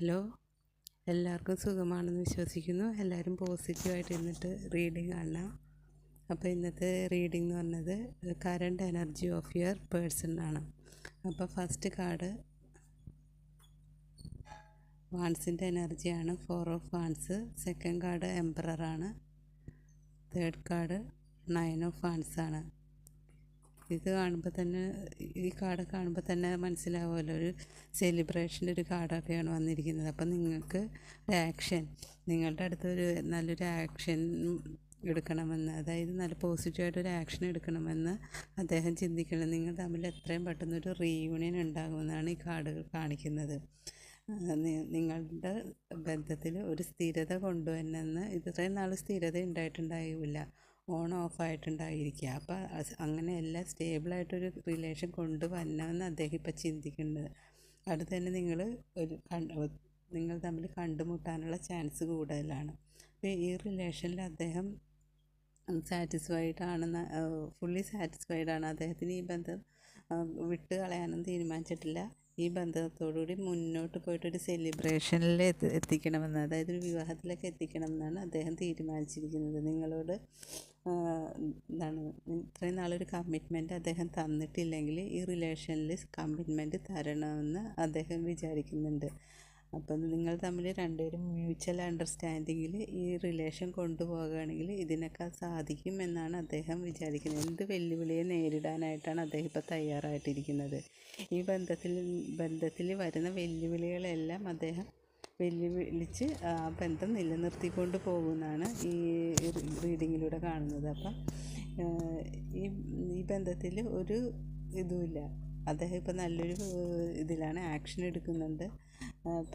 Hello, എല്ലാവർക്കും സുഖമാണെന്ന് വിശ്വസിക്കുന്നു. എല്ലാവരും പോസിറ്റീവായിട്ട് ഇരുന്നിട്ട് റീഡിങ് കാണണം. അപ്പോൾ ഇന്നത്തെ റീഡിംഗ് എന്ന് പറഞ്ഞത് current energy of your person ആണ്. അപ്പോൾ ഫസ്റ്റ് കാർഡ് വാൺസിൻ്റെ എനർജിയാണ്, 4 ഓഫ് വാൺസ്. സെക്കൻഡ് കാർഡ് എംപററാണ്. തേർഡ് കാർഡ് 9 ഓഫ് വാൺസ് ആണ്. ഇത് കാണുമ്പോൾ തന്നെ, ഈ കാർഡ് കാണുമ്പോൾ തന്നെ മനസ്സിലാവുമല്ലോ, ഒരു സെലിബ്രേഷൻ്റെ ഒരു കാർഡൊക്കെയാണ് വന്നിരിക്കുന്നത്. അപ്പം നിങ്ങൾക്ക് ആക്ഷൻ, നിങ്ങളുടെ അടുത്തൊരു നല്ലൊരു ആക്ഷൻ എടുക്കണമെന്ന്, അതായത് നല്ല പോസിറ്റീവായിട്ടൊരു ആക്ഷൻ എടുക്കണമെന്ന് അദ്ദേഹം ചിന്തിക്കണം. നിങ്ങൾ തമ്മിൽ എത്രയും പെട്ടെന്നൊരു റീയൂണിയൻ ഉണ്ടാകുമെന്നാണ് ഈ കാർഡുകൾ കാണിക്കുന്നത്. നിങ്ങളുടെ ബന്ധത്തിൽ ഒരു സ്ഥിരത കൊണ്ടുവരണമെന്ന്, ഇത്രയും നാൾ സ്ഥിരത ഉണ്ടായിട്ടുണ്ടാവില്ല, ഓൺ ഓഫ് ആയിട്ടുണ്ടായിരിക്കുക. അപ്പോൾ അങ്ങനെയല്ല, സ്റ്റേബിളായിട്ടൊരു റിലേഷൻ കൊണ്ടുവരണമെന്ന് അദ്ദേഹം ഇപ്പം ചിന്തിക്കുന്നത്. അത് തന്നെ നിങ്ങൾ തമ്മിൽ കണ്ടുമുട്ടാനുള്ള ചാൻസ് കൂടുതലാണ്. അപ്പോൾ ഈ റിലേഷനിൽ അദ്ദേഹം ഫുള്ളി സാറ്റിസ്ഫൈഡാണ്. അദ്ദേഹത്തിന് ഈ ബന്ധം വിട്ട് കളയാനും തീരുമാനിച്ചിട്ടില്ല. ഈ ബന്ധത്തോടുകൂടി മുന്നോട്ട് പോയിട്ടൊരു സെലിബ്രേഷനിൽ എത്തിക്കണമെന്ന്, അതായത് ഒരു വിവാഹത്തിലേക്ക് എത്തിക്കണമെന്നാണ് അദ്ദേഹം തീരുമാനിച്ചിരിക്കുന്നത്. നിങ്ങളോട് ഇത്രയും നാളൊരു കമ്മിറ്റ്മെൻറ്റ് അദ്ദേഹം തന്നിട്ടില്ലെങ്കിൽ ഈ റിലേഷനിൽ കമ്മിറ്റ്മെൻറ്റ് തരണമെന്ന് അദ്ദേഹം വിചാരിക്കുന്നുണ്ട്. അപ്പം നിങ്ങൾ തമ്മിൽ രണ്ടുപേരും മ്യൂച്വൽ അണ്ടർസ്റ്റാൻഡിങ്ങിൽ ഈ റിലേഷൻ കൊണ്ടുപോകുകയാണെങ്കിൽ ഇതിനൊക്കെ സാധിക്കും എന്നാണ് അദ്ദേഹം വിചാരിക്കുന്നത്. എന്ത് വെല്ലുവിളിയെ നേരിടാനായിട്ടാണ് അദ്ദേഹം ഇപ്പോൾ തയ്യാറായിട്ടിരിക്കുന്നത്. ഈ ബന്ധത്തിൽ വരുന്ന വെല്ലുവിളികളെല്ലാം അദ്ദേഹം വെല്ലുവിളിച്ച് ആ ബന്ധം നിലനിർത്തിക്കൊണ്ട് പോകുമെന്നാണ് ഈ റീഡിങ്ങിലൂടെ കാണുന്നത്. അപ്പം ഈ ബന്ധത്തിൽ ഒരു ഇതുമില്ല, അദ്ദേഹം ഇപ്പം നല്ലൊരു ഇതിലാണ്, ആക്ഷൻ എടുക്കുന്നുണ്ട്,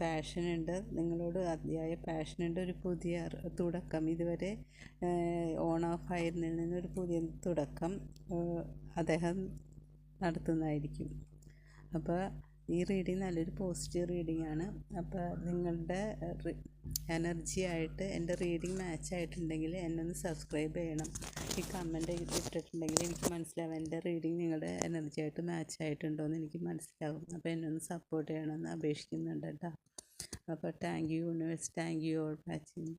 പാഷനുണ്ട്, നിങ്ങളോട് അതിയായ പാഷനുണ്ട്. ഒരു പുതിയ തുടക്കം, ഇതുവരെ ഓൺ ഓഫ് ആയിരുന്നതിൽ നിന്നൊരു പുതിയ തുടക്കം അദ്ദേഹം നടത്തുന്നതായിരിക്കും. അപ്പോൾ ഈ റീഡിങ് നല്ലൊരു പോസിറ്റീവ് റീഡിംഗ് ആണ്. അപ്പോൾ നിങ്ങളുടെ എനർജി ആയിട്ട് എൻ്റെ റീഡിങ് മാച്ച് ആയിട്ടുണ്ടെങ്കിൽ എന്നെ ഒന്ന് സബ്സ്ക്രൈബ് ചെയ്യണം. ഈ കമൻറ്റ് ഇട്ടിട്ടുണ്ടെങ്കിൽ എനിക്ക് മനസ്സിലാവും എൻ്റെ റീഡിങ് നിങ്ങളുടെ എനർജി ആയിട്ട് മാച്ച് ആയിട്ടുണ്ടോ എന്ന് എനിക്ക് മനസ്സിലാവും. അപ്പോൾ എന്നെ ഒന്ന് സപ്പോർട്ട് ചെയ്യണമെന്ന് അപേക്ഷിക്കുന്നുണ്ട് കേട്ടോ. അപ്പോൾ thank you universe, thank you all watching.